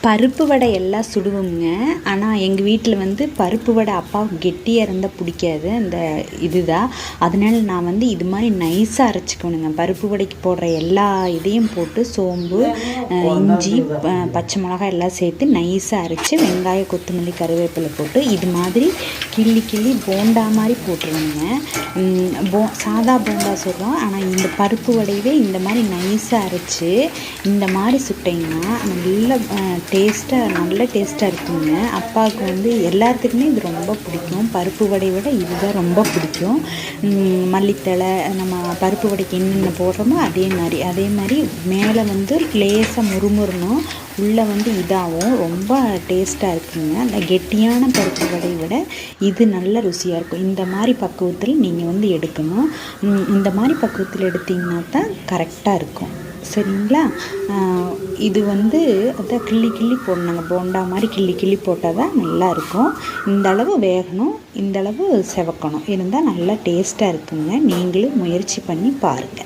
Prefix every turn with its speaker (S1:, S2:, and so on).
S1: பருப்பு வடை எல்லாம் சுடுவோங்க. ஆனால் எங்கள் வீட்டில் வந்து பருப்பு வடை அப்பாவுக்கு கெட்டியாக இருந்தால் பிடிக்காது. அந்த இதுதான். அதனால நான் வந்து இது மாதிரி நைஸாக அரைச்சிக்கணுங்க. பருப்பு வடைக்கு போடுற எல்லா இதையும் போட்டு சோம்பு, இஞ்சி, பச்சை மிளகாய் எல்லாம் சேர்த்து நைஸாக அரைச்சி வெங்காயம், கொத்தமல்லி, கருவேப்பிலை போட்டு இது மாதிரி கிள்ளி போண்டா மாதிரி போட்டுருவேங்க. சாதா போண்டா சொல்கிறோம். ஆனால் இந்த பருப்பு வடையவே இந்த மாதிரி நைஸாக அரைச்சி இந்த மாதிரி சுட்டிங்கன்னா நல்ல டேஸ்ட்டாக இருக்குங்க. அப்பாவுக்கு வந்து எல்லாத்துக்குமே இது ரொம்ப பிடிக்கும். பருப்பு வடையை விட இதுதான் ரொம்ப பிடிக்கும். மல்லித்தழை நம்ம பருப்பு வடைக்கு என்னென்ன போடுறோமோ அதே மாதிரி மேலே வந்து லேசாக முறுமுறணும், உள்ளே வந்து இதாகவும் ரொம்ப டேஸ்ட்டாக இருக்குங்க. அந்த கெட்டியான பருப்பு வடையை விட இது நல்ல ருசியாக இருக்கும். இந்த மாதிரி பக்குவத்தில் நீங்கள் வந்து எடுக்கணும். இந்த மாதிரி பக்குவத்தில் எடுத்திங்கன்னா தான் கரெக்டாக இருக்கும். சரிங்களா? இது வந்து அதான் கிள்ளி போடணுங்க. போண்டா மாதிரி கிள்ளி போட்டால் தான் நல்லாயிருக்கும். இந்தளவு வேகணும், இந்தளவு செவக்கணும் இருந்தால் நல்லா டேஸ்ட்டாக இருக்குங்க. நீங்களும் முயற்சி பண்ணி பாருங்கள்.